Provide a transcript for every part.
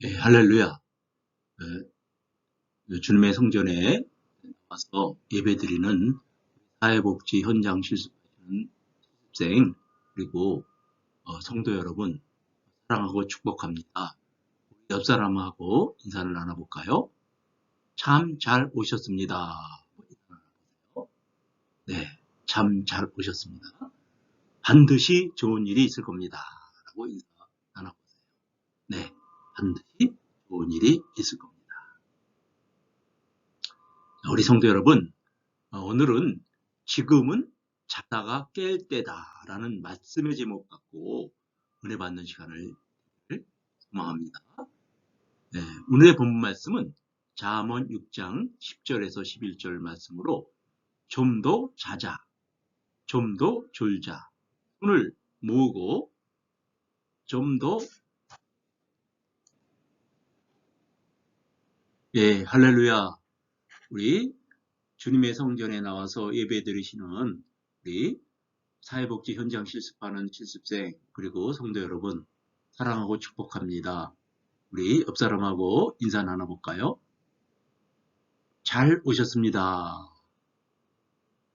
예, 할렐루야. 주님의 성전에 와서 예배드리는 사회복지 현장 실습하시는 실습생, 그리고 성도 여러분, 사랑하고 축복합니다. 우리 옆 사람하고 인사를 나눠볼까요? 참 잘 오셨습니다. 네, 참 잘 오셨습니다. 반드시 좋은 일이 있을 겁니다. 라고 인사 나눠보세요. 네, 반드시 좋은 일이 있을 겁니다. 우리 성도 여러분, 오늘은 지금은 자다가 깰 때다라는 말씀의 제목 갖고 은혜 받는 시간을 소망합니다. 네, 오늘의 본문 말씀은 잠언 6장 10절에서 11절 말씀으로 좀 더 자자, 좀 더 졸자, 손을 모으고 좀 더, 예, 할렐루야. 우리 주님의 성전에 나와서 예배 드리시는 우리 사회복지 현장 실습하는 실습생, 그리고 성도 여러분, 사랑하고 축복합니다. 우리 옆 사람하고 인사 나눠볼까요? 잘 오셨습니다.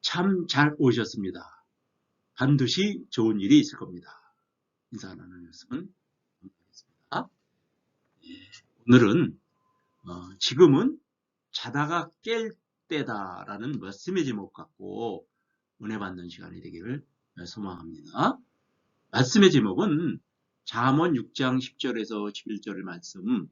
참 잘 오셨습니다. 반드시 좋은 일이 있을 겁니다. 인사 나누셨으면 감사하겠습니다. 오늘은 지금은 자다가 깰 때다라는 말씀의 제목 갖고 은혜 받는 시간이 되기를 소망합니다. 말씀의 제목은 잠언 6장 10절에서 11절 말씀,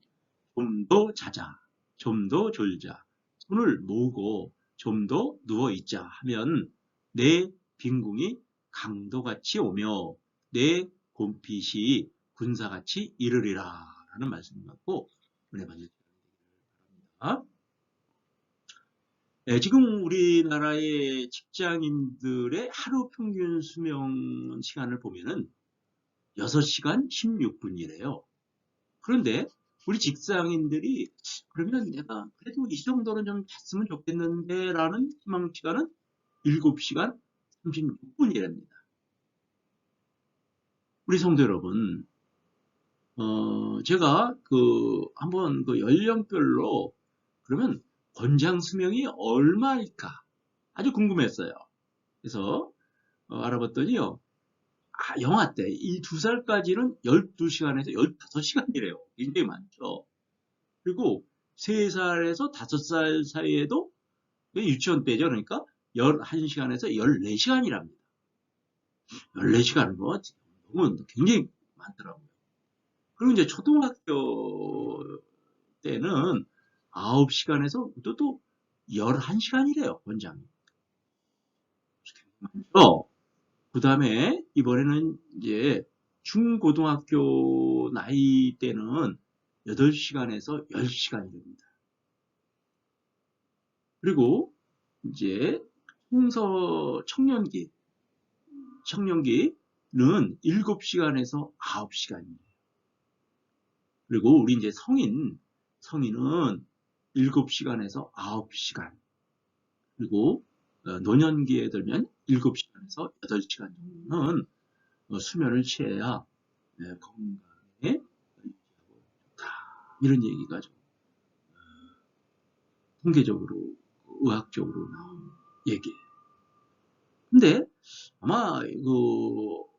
좀 더 자자, 좀 더 졸자, 손을 모으고 좀 더 누워있자 하면 내 빈궁이 강도같이 오며 내 곰핏이 군사같이 이르리라 라는 말씀을 갖고 은혜 받는 바랍니다. 네, 지금 우리나라의 직장인들의 하루 평균 수명 시간을 보면은 6시간 16분이래요. 그런데 우리 직장인들이 그러면 내가 그래도 이 정도는 좀 잤으면 좋겠는데 라는 희망 시간은 7시간 36분이랍니다. 우리 성도 여러분, 제가 한번 연령별로 그러면 권장 수명이 얼마일까 아주 궁금했어요. 그래서 알아봤더니요. 영아 때 이 2살까지는 12시간에서 15시간이래요. 굉장히 많죠. 그리고 3살에서 5살 사이에도 유치원 때죠. 그러니까 11시간에서 14시간이랍니다. 14시간은 너무 굉장히 많더라고요. 그리고 이제 초등학교 때는 9시간에서 또 11시간이래요. 원장이. 그 다음에 이번에는 이제 중고등학교 나이 때는 8시간에서 10시간입니다. 그리고 이제 청년기는 7시간에서 9시간이에요. 그리고 우리 이제 성인은 7시간에서 9시간. 그리고 노년기에 들면 7시간에서 8시간 정도는 수면을 취해야 건강에 좋다. 이런 얘기가 좀 통계적으로, 의학적으로 나온 얘기예요. 근데 아마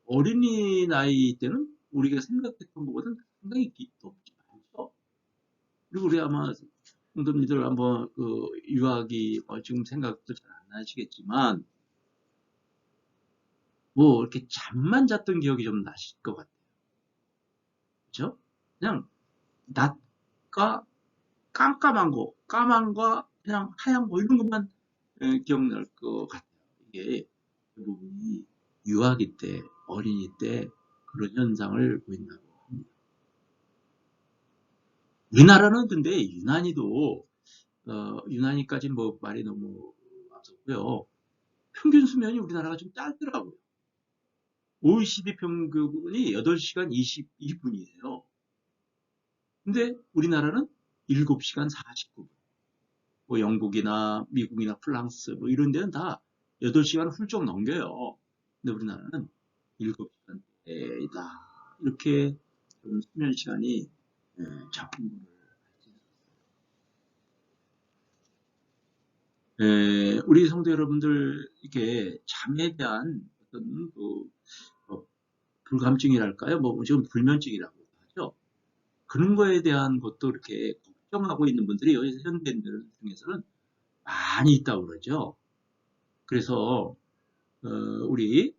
어린이 나이 때는 우리가 생각했던 것보다는 상당히 높지 않죠. 그리고 우리 아마 성도님들 한번 유아기 지금 생각도 잘 안 나시겠지만 이렇게 잠만 잤던 기억이 좀 나실 것 같아요. 그렇죠? 그냥 낮과 까만 거, 그냥 하얀 거 이런 것만 기억날 것 같아요. 이게 대부분이 유아기 때, 어린이 때 그런 현상을 보인다고 합니다. 우리나라는 근데 유난히까지 말이 너무 앞섰고요. 평균 수면이 우리나라가 좀 짧더라고요. OECD 평균이 8시간 22분이에요. 근데 우리나라는 7시간 49분. 영국이나 미국이나 프랑스 이런 데는 다 8시간을 훌쩍 넘겨요. 근데 우리나라는 7시간대이다. 이렇게 좀 수면 시간이 작품을 우리 성도 여러분들 이렇게 잠에 대한 어떤 어, 불감증이랄까요? 뭐 지금 불면증이라고 하죠. 그런 거에 대한 것도 이렇게 걱정하고 있는 분들이 현대인들 중에서는 많이 있다고 그러죠. 그래서 우리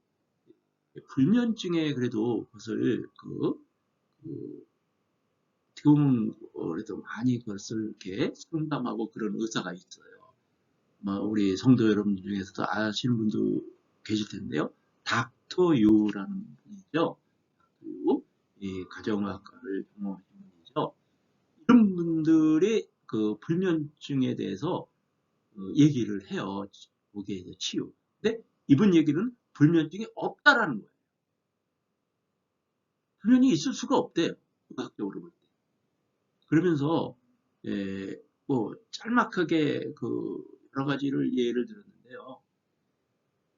불면증에 그래도 그것을 어떻게 보면 그래도 많이 그것을 이렇게 상담하고 그런 의사가 있어요. 우리 성도 여러분 중에서도 아시는 분도 계실 텐데요. 닥터 유라는 분이죠. 그리고 이 가정의학과를 전공하신 분이죠. 이런 분들의 그 불면증에 대해서 얘기를 해요. 거기에 이제 치유. 근데 이분 얘기는 불면증이 없다라는 거예요. 불면이 있을 수가 없대요. 의학적으로 볼 때. 그러면서 뭐 짤막하게 여러 가지를 예를 들었는데요.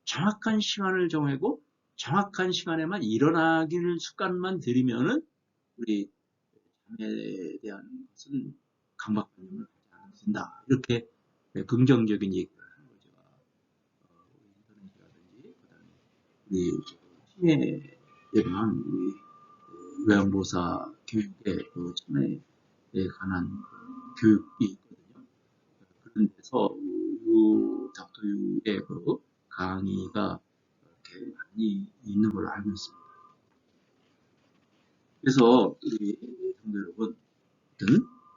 정확한 시간을 정하고 정확한 시간에만 일어나기를 습관만 들이면은 우리 잠에 대한 것은 강박관념을 가지 않는다. 이렇게 긍정적인 얘기를 하는 거죠. 인터넷이라든지 그다음에 우리 치매에 대한 우리 요양보호사 교육에 치매에 관한 교육이 있거든요. 그런 데서 닥터유의 강의가 이렇게 많이 있는 걸로 알고 있습니다. 그래서 우리 성도 여러분,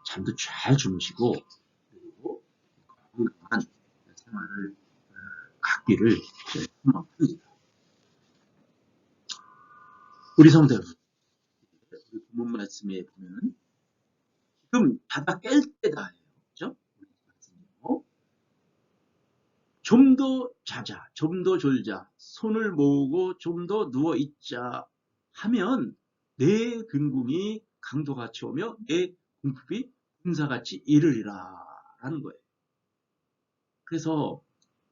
잠도 잘 주무시고 그리고 건강한 생활을 갖기를 소망합니다. 우리 성도 여러분, 우리 본문 말씀에 보면 지금 자다 깰 때다 해요. 그죠? 좀 더 자자, 좀 더 졸자, 손을 모으고 좀 더 누워 있자 하면 내 근궁이 강도같이 오며 내 궁핍이 군사같이 이르리라 라는 거예요. 그래서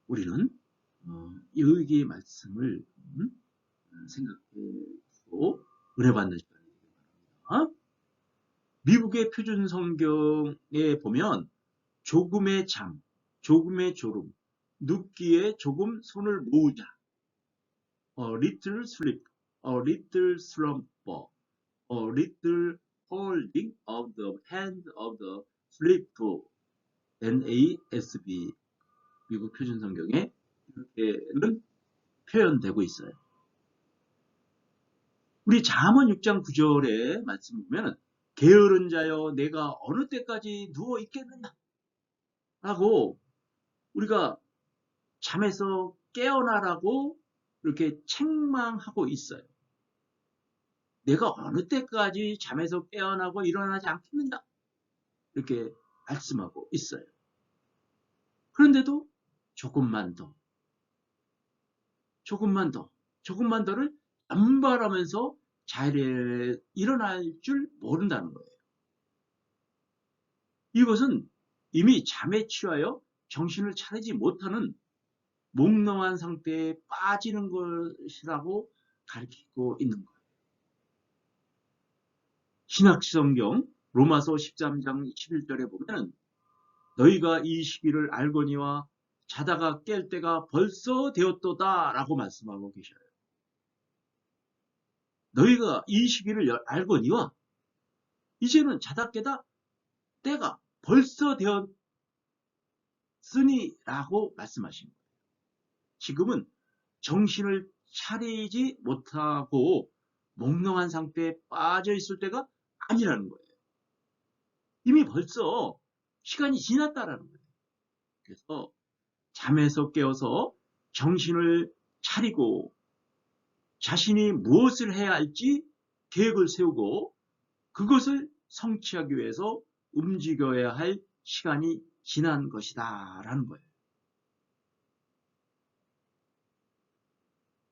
우리는 여기의 말씀을 생각해보고 은혜 받는 시간이 되길 바랍니다. 미국의 표준 성경에 보면 조금의 잠, 조금의 졸음, 눕기에 조금 손을 모으자, a little sleep, a little slumber, a little holding of the hand of the sleeper, NASB 미국 표준 성경에 이렇게는 표현되고 있어요. 우리 잠언 6장 9절에 말씀 보면 게으른 자여 내가 어느 때까지 누워 있겠느냐 라고 우리가 잠에서 깨어나라고 이렇게 책망하고 있어요. 내가 어느 때까지 잠에서 깨어나고 일어나지 않겠느냐 이렇게 말씀하고 있어요. 그런데도 조금만 더, 조금만 더, 조금만 더를 남발하면서 자리에 일어날 줄 모른다는 거예요. 이것은 이미 잠에 취하여 정신을 차리지 못하는 몽롱한 상태에 빠지는 것이라고 가르치고 있는 거예요. 신약성경 로마서 13장 11절에 보면 너희가 이 시기를 알거니와 자다가 깰 때가 벌써 되었도다 라고 말씀하고 계셔요. 너희가 이 시기를 알거니와 이제는 자다 깨다 때가 벌써 되었으니 라고 말씀하신 거예요. 지금은 정신을 차리지 못하고 몽롱한 상태에 빠져 있을 때가 아니라는 거예요. 이미 벌써 시간이 지났다라는 거예요. 그래서 잠에서 깨어서 정신을 차리고 자신이 무엇을 해야 할지 계획을 세우고 그것을 성취하기 위해서 움직여야 할 시간이 지난 것이다 라는 거예요.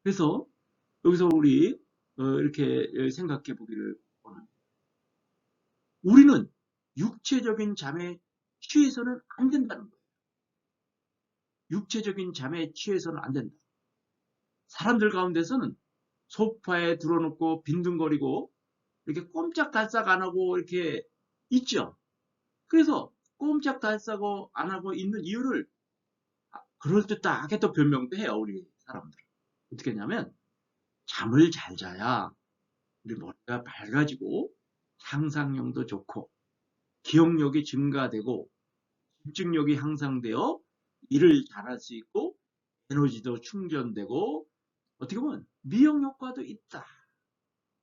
그래서 여기서 우리 이렇게 생각해 보기를 원합니다. 우리는 육체적인 잠에 취해서는 안 된다는 거예요. 육체적인 잠에 취해서는 안 된다. 사람들 가운데서는 소파에 들어놓고 빈둥거리고 이렇게 꼼짝달싹 안 하고 이렇게 있죠. 그래서 꼼짝달싹 안 하고 있는 이유를 그럴듯하게 또 변명도 해요, 우리 사람들. 어떻게 했냐면, 잠을 잘 자야 우리 머리가 밝아지고 상상력도 좋고 기억력이 증가되고 집중력이 향상되어 일을 잘할 수 있고 에너지도 충전되고 어떻게 보면 미용 효과도 있다.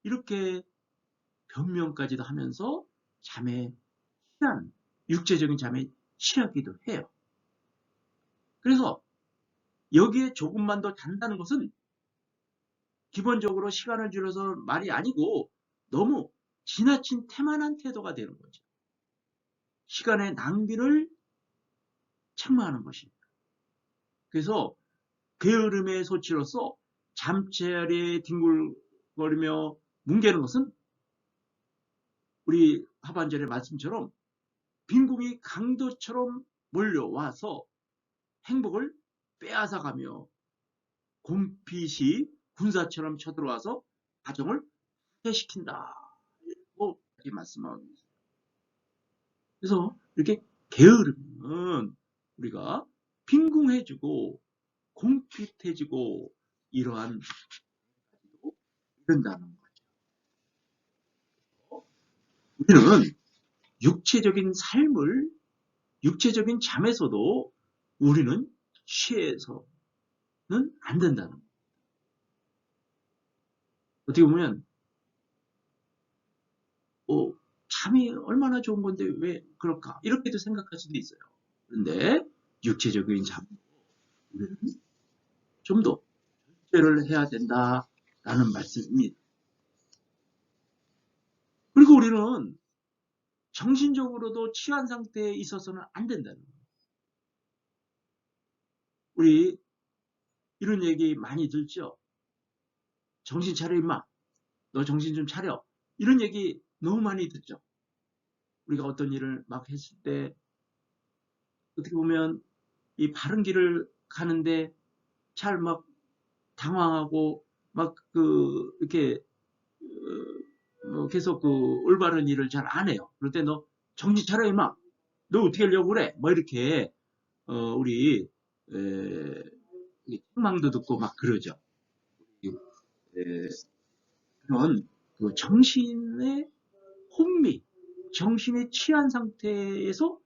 이렇게 변명까지도 하면서 잠에 취한 육체적인 잠에 취하기도 해요. 그래서 여기에 조금만 더 잔다는 것은 기본적으로 시간을 줄여서 말이 아니고 너무 지나친 태만한 태도가 되는 거죠. 시간의 낭비를 책망하는 것입니다. 그래서 게으름의 소치로서 잠자리에 뒹굴거리며 뭉개는 것은 우리 하반절의 말씀처럼 빈궁이 강도처럼 몰려와서 행복을 빼앗아가며 곰핏이 군사처럼 쳐들어와서 가정을 파괴시킨다. 이렇게 말씀하고 있습니다. 그래서 이렇게 게으름은 우리가 빈궁해지고 공핍해지고 이러한 이른다는 거죠. 우리는 육체적인 삶을 육체적인 잠에서도 우리는 취해서는 안 된다는 거예요. 어떻게 보면 잠이 얼마나 좋은 건데 왜 그럴까 이렇게도 생각할 수도 있어요. 그런데 육체적인 잠 우리는 좀 더 절제를 해야 된다라는 말씀입니다. 그리고 우리는 정신적으로도 취한 상태에 있어서는 안 된다는 거예요. 우리 이런 얘기 많이 듣죠. 정신 차려 임마. 너 정신 좀 차려. 이런 얘기 너무 많이 듣죠. 우리가 어떤 일을 막 했을 때 어떻게 보면 이 바른 길을 가는데 잘 막 당황하고 막 이렇게 계속 올바른 일을 잘 안 해요. 그럴 때 너 정신 차려 임마. 너 어떻게 하려고 그래? 뭐 이렇게 우리 책망도 듣고 막 그러죠. 그런 정신의 혼미, 정신의 취한 상태에서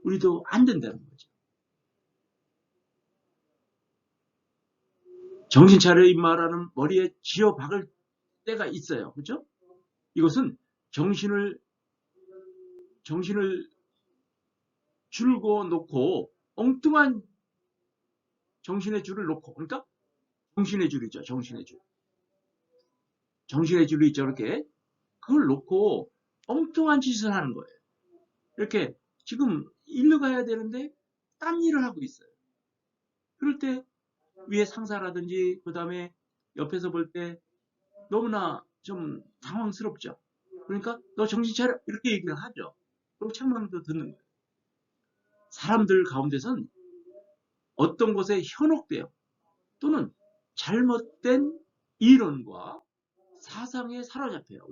우리도 안 된다는 거죠. 정신 차려 임마라는 머리에 쥐어 박을 때가 있어요. 그렇죠? 이것은 정신을 줄고 놓고 엉뚱한 정신의 줄을 놓고 그러니까 정신의 줄이죠. 정신의 줄. 정신의 줄이 있죠. 이렇게 그걸 놓고 엉뚱한 짓을 하는 거예요. 이렇게 지금 일로 가야 되는데 딴 일을 하고 있어요. 그럴 때 위에 상사라든지 그 다음에 옆에서 볼 때 너무나 좀 당황스럽죠. 그러니까 너 정신 차려 이렇게 얘기를 하죠. 그리고 책망도 듣는 거예요. 사람들 가운데선 어떤 곳에 현혹돼요. 또는 잘못된 이론과 사상에 사로잡혀요.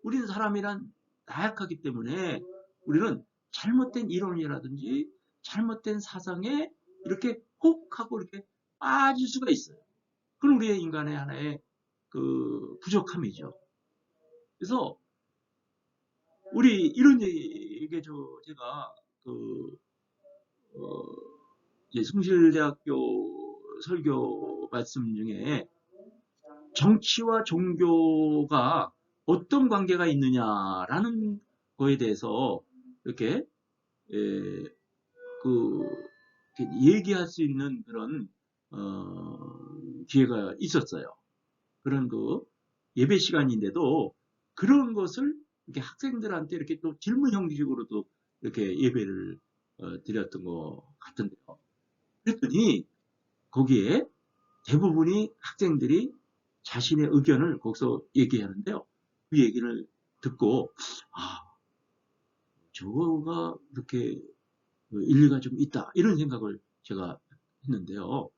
우리는 사람이란 나약하기 때문에 우리는 잘못된 이론이라든지 잘못된 사상에 이렇게 혹 하고 이렇게 빠질 수가 있어요. 그건 우리의 인간의 하나의 부족함이죠. 그래서 우리 이런 얘기 제가 숭실대학교 설교 말씀 중에 정치와 종교가 어떤 관계가 있느냐라는 거에 대해서 이렇게 얘기할 수 있는 그런 기회가 있었어요. 그런 예배 시간인데도 그런 것을 이렇게 학생들한테 이렇게 또 질문 형식으로도 이렇게 예배를 드렸던 것 같은데요. 그랬더니 거기에 대부분이 학생들이 자신의 의견을 거기서 얘기하는데요. 그 얘기를 듣고 저거가 이렇게 일리가 좀 있다 이런 생각을 제가 했는데요.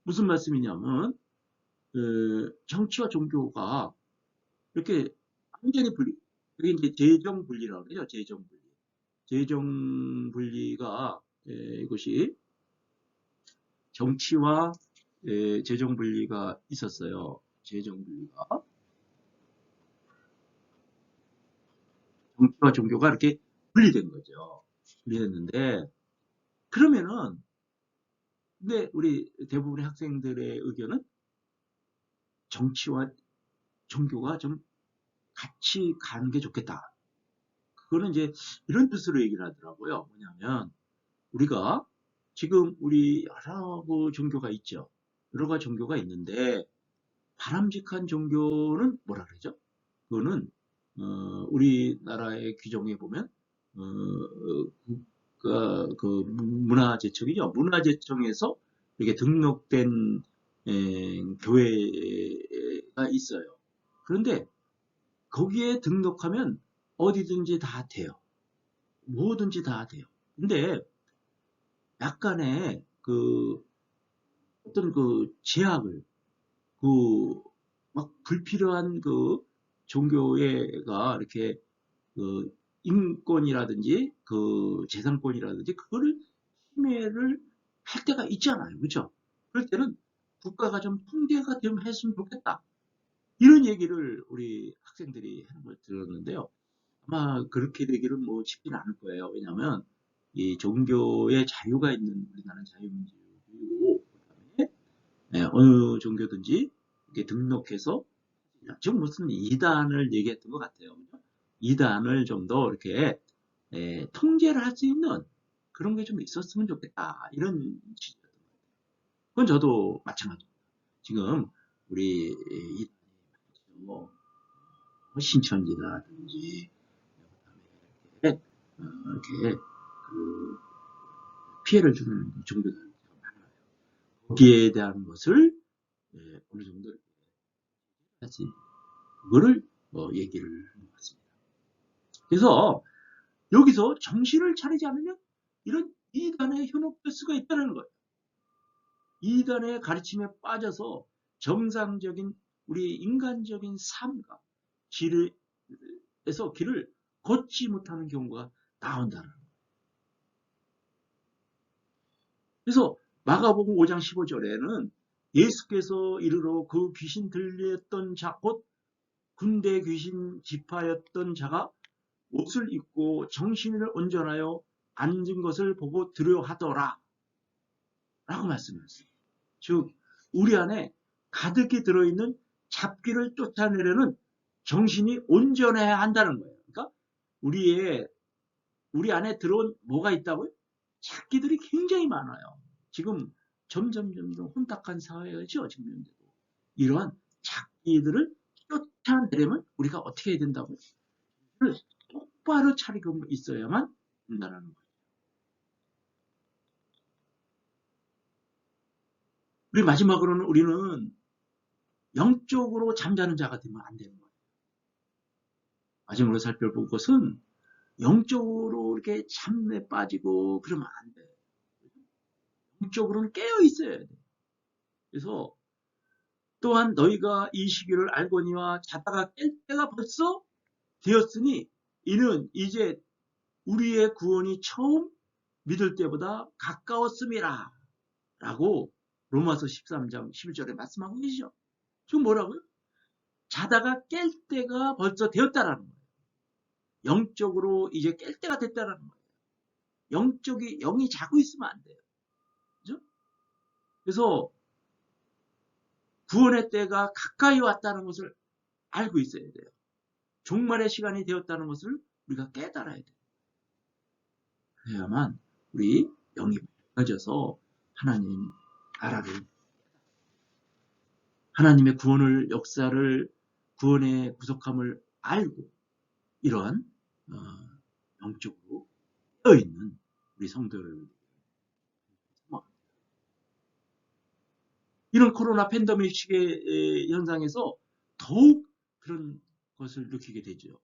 무슨 말씀이냐면 정치와 종교가 이렇게 완전히 분리. 그게 이제 재정 분리라고 그래요. 재정 분리. 재정 분리가 이것이 정치와 재정 분리가 있었어요. 재정 분리가 정치와 종교가 이렇게 분리된 거죠. 분리됐는데 그러면은 근데 우리 대부분의 학생들의 의견은 정치와 종교가 좀 같이 가는 게 좋겠다. 그거는 이제 이런 뜻으로 얘기를 하더라고요. 뭐냐면 우리가 지금 우리 여러 종교가 있죠. 여러 가지 종교가 있는데 바람직한 종교는 뭐라 그러죠? 그거는 우리나라의 규정에 보면 그 문화재청이죠. 문화재청에서 이렇게 등록된 교회가 있어요. 그런데 거기에 등록하면 어디든지 다 돼요. 뭐든지 다 돼요. 근데 약간의 그 어떤 그 제약을 그 막 불필요한 그 종교가 이렇게 그 인권이라든지 그 재산권이라든지 그거를 침해를 할 때가 있잖아요. 그렇죠? 그럴 때는 국가가 좀 통제가 좀 했으면 좋겠다. 이런 얘기를 우리 학생들이 하는 걸 들었는데요. 아마 그렇게 되기는 뭐 쉽지는 않을 거예요. 왜냐하면 이 종교의 자유가 있는 우리나라는 자유민주주의고 그다음에 어느 종교든지 이렇게 등록해서 지금 무슨 이단을 얘기했던 것 같아요. 이단을 좀 더 이렇게 통제를 할 수 있는 그런 게 좀 있었으면 좋겠다. 이런 취지였던 것 같아요. 그건 저도 마찬가지입니다. 지금 우리 이단이 뭐 신천지라든지 그다음에 이렇게 그 피해를 주는 종교들이 많아요. 거기에 대한 것을 어느 정도 해야지 그거를 얘기를 하는 것 같습니다. 그래서 여기서 정신을 차리지 않으면 이런 이단에 현혹될 수가 있다는 거예요. 이단의 가르침에 빠져서 정상적인 우리 인간적인 삶과 길을 걷지 못하는 경우가 나온다는 거예요. 그래서 마가복음 5장 15절에는 예수께서 이르러 그 귀신 들렸던 자, 곧 군대 귀신 지파였던 자가 옷을 입고 정신을 온전하여 앉은 것을 보고 두려워하더라. 라고 말씀하셨어요. 즉 우리 안에 가득히 들어있는 잡기를 쫓아내려는 정신이 온전해야 한다는 거예요. 그러니까 우리 안에 들어온 뭐가 있다고요? 잡기들이 굉장히 많아요. 지금 점점 혼탁한 사회죠. 지금 현재도. 이러한 잡기들을 쫓아내려면 우리가 어떻게 해야 된다고요? 똑바로 차리고 있어야만 된다는 거예요. 우리 마지막으로는 우리는 영적으로 잠자는 자가 되면 안 되는 거예요. 마지막으로 살펴볼 것은 영적으로 이렇게 잠에 빠지고 그러면 안 돼요. 영적으로는 깨어 있어야 돼요. 그래서 또한 너희가 이 시기를 알거니와 자다가 깰 때가 벌써 되었으니 이는 이제 우리의 구원이 처음 믿을 때보다 가까웠음이라 라고 로마서 13장 11절에 말씀하고 계시죠. 지금 뭐라고요? 자다가 깰 때가 벌써 되었다라는 거예요. 영적으로 이제 깰 때가 됐다라는 거예요. 영이 자고 있으면 안 돼요. 그죠? 그래서 구원의 때가 가까이 왔다는 것을 알고 있어야 돼요. 종말의 시간이 되었다는 것을 우리가 깨달아야 돼요. 그래야만 우리 영이 밝아져서 하나님 나라를 하나님의 구원을 역사를 구원의 구속함을 알고 이러한 영적으로 깨어있는 우리 성도를 이런 코로나 팬데믹 시기의 현상에서 더욱 그런 것을 느끼게 되죠.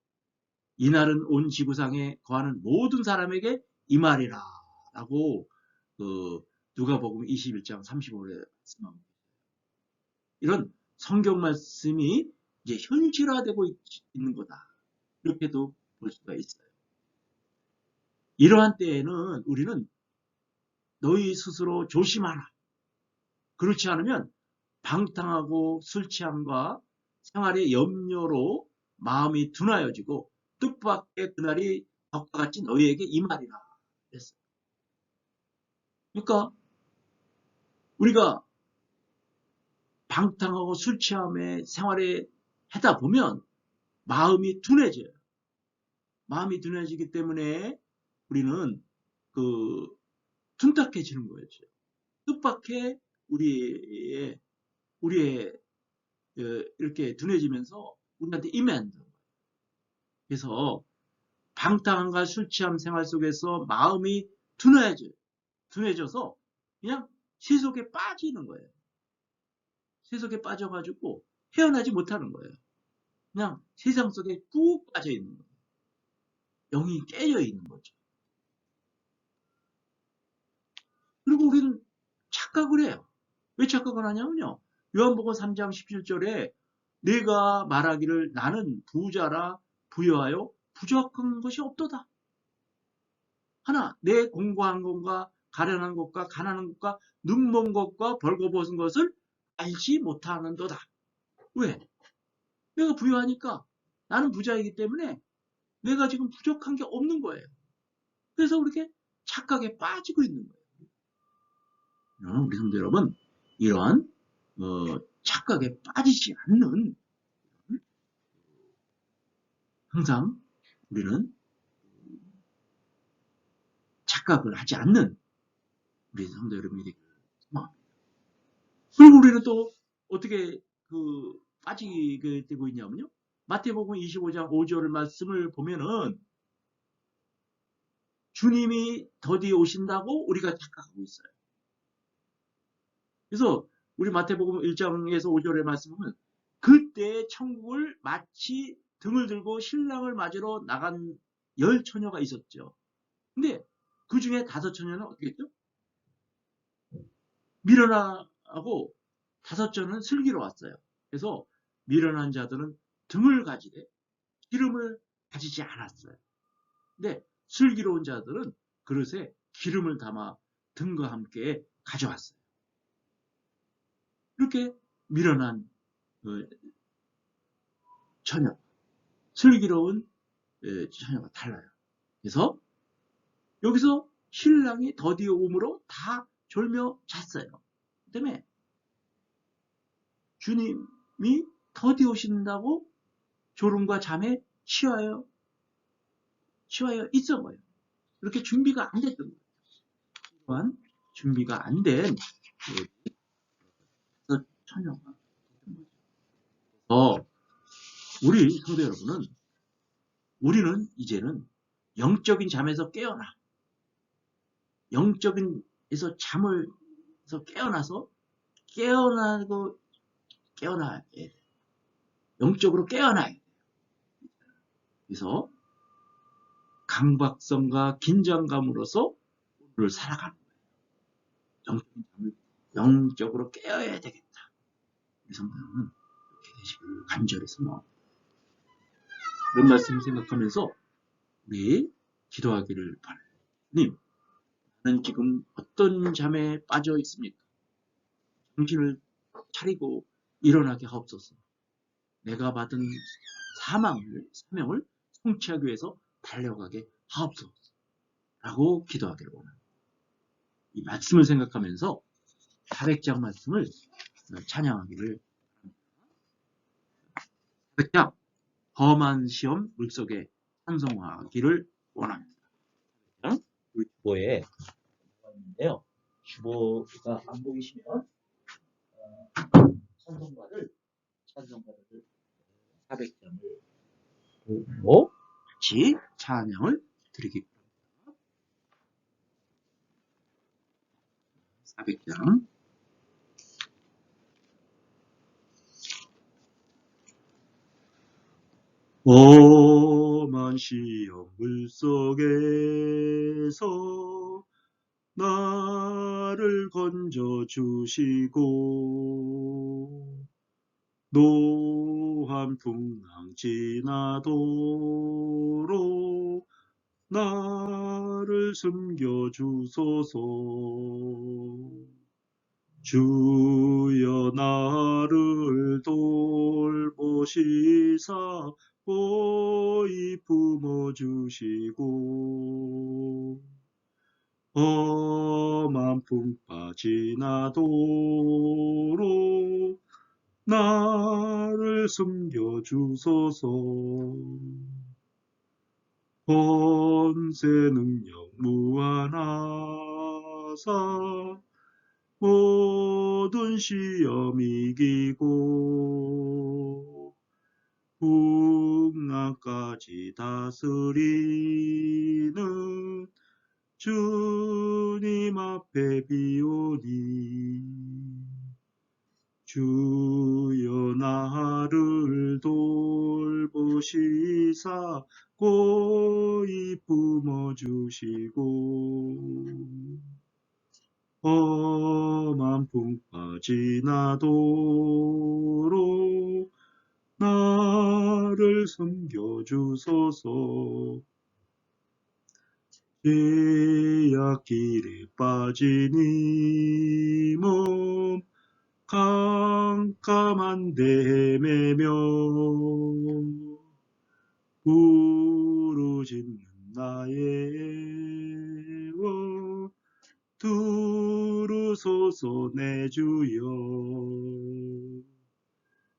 이날은 온 지구상에 거하는 모든 사람에게 이 말이라 라고 누가복음 21장 35절에 말씀합니다. 이런 성경 말씀이 이제 현실화되고 있는 거다. 이렇게도 볼 수가 있어요. 이러한 때에는 우리는 너희 스스로 조심하라. 그렇지 않으면 방탕하고 술 취함과 생활의 염려로 마음이 둔하여지고 뜻밖의 그날이 덕과 같이 너희에게 임하리라 그랬어요. 그러니까 우리가 방탕하고 술 취함의 생활에 하다 보면 마음이 둔해져요. 마음이 둔해지기 때문에 우리는 둔탁해지는 거예요. 뜻밖의 우리의 이렇게 둔해지면서 우리한테 임해한다. 그래서 방탕함과 술 취함 생활 속에서 마음이 둔해져서 그냥 세속에 빠지는 거예요. 세속에 빠져가지고 헤어나지 못하는 거예요. 그냥 세상 속에 꾹 빠져 있는 거예요. 영이 깨져 있는 거죠. 그리고 우리는 착각을 해요. 왜 착각을 하냐면요. 요한복음 3장 17절에 내가 말하기를 나는 부자라 부여하여 부족한 것이 없도다. 하나, 내 공고한 것과 가련한 것과 가난한 것과 눈먼 것과 벌거벗은 것을 알지 못하는도다. 왜? 내가 부유하니까 나는 부자이기 때문에 내가 지금 부족한 게 없는 거예요. 그래서 그렇게 착각에 빠지고 있는 거예요. 우리 성도 여러분, 이러한 착각에 빠지지 않는, 항상 우리는 착각을 하지 않는 우리 성도 여러분이 소망합니다. 그리고 우리는 또 어떻게 빠지게 되고 있냐면요. 마태복음 25장 5절 말씀을 보면은 주님이 더디 오신다고 우리가 착각하고 있어요. 그래서 우리 마태복음 1장에서 5절의 말씀은 그때 천국을 마치 등을 들고 신랑을 맞으러 나간 10처녀가 있었죠. 근데 그 중에 5처녀는 어떻게 했죠? 미련하고 5처녀는 슬기로 왔어요. 그래서 미련한 자들은 등을 가지되 기름을 가지지 않았어요. 근데 슬기로운 자들은 그릇에 기름을 담아 등과 함께 가져왔어요. 이렇게 미련한 처녀, 슬기로운 처녀가 달라요. 그래서 여기서 신랑이 더디어 오므로 다 졸며 잤어요. 그 때문에 주님이 더디어 오신다고 졸음과 잠에 취하여 있어버려요. 이렇게 준비가 안 됐던 거예요. 또한 준비가 안 된 처녀가 우리 성도 여러분은 우리는 이제는 영적인 잠에서 영적인에서 잠을서 깨어나야 돼. 영적으로 깨어나야 돼. 그래서 강박성과 긴장감으로서 오늘을 살아가는 거예요. 영적으로 깨어야 되겠다. 우리 성도는 이렇게 되시길 간절히 소망합니다. 그런 말씀을 생각하면서 우리 기도하기를 바랍니다. 님, 나는 지금 어떤 잠에 빠져 있습니까? 정신을 차리고 일어나게 하옵소서. 내가 받은 사명을 성취하기 위해서 달려가게 하옵소서. 라고 기도하기를 원합니다. 이 말씀을 생각하면서 400장 말씀을 찬양하기를 400장 험한 시험 물속에 찬송하기를 원합니다. 우리 주보에 있는데요. 주보가 안 보이시면 찬송가를 400장을 보고 같이 찬양을 드리기 바랍니다. 400장 험한 시험 물속에서 나를 건져 주시고 노한 풍랑 지나도록 나를 숨겨주소서. 주여 나를 돌보시사 보이 품어주시고 험한 풍파 지나도록 나를 숨겨주소서. 권세 능력 무한하사 모든 시험 이기고 풍랑까지 다스리는 주님 앞에 비오니 주여 나를 돌보시사 고이 품어주시고 험한 풍파 지나도록 나를 숨겨주소서. 죄악길에 빠진 이 몸 캄캄한데 헤매며 부르짖는 나의 원 두루소서 내 주여.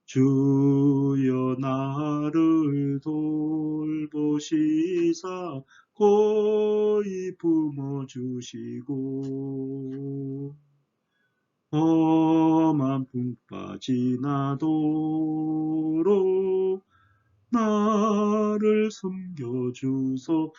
주여 나를 돌보시사 고이 품어주시고 험한 풍파 지나도록 나를 숨겨주소서.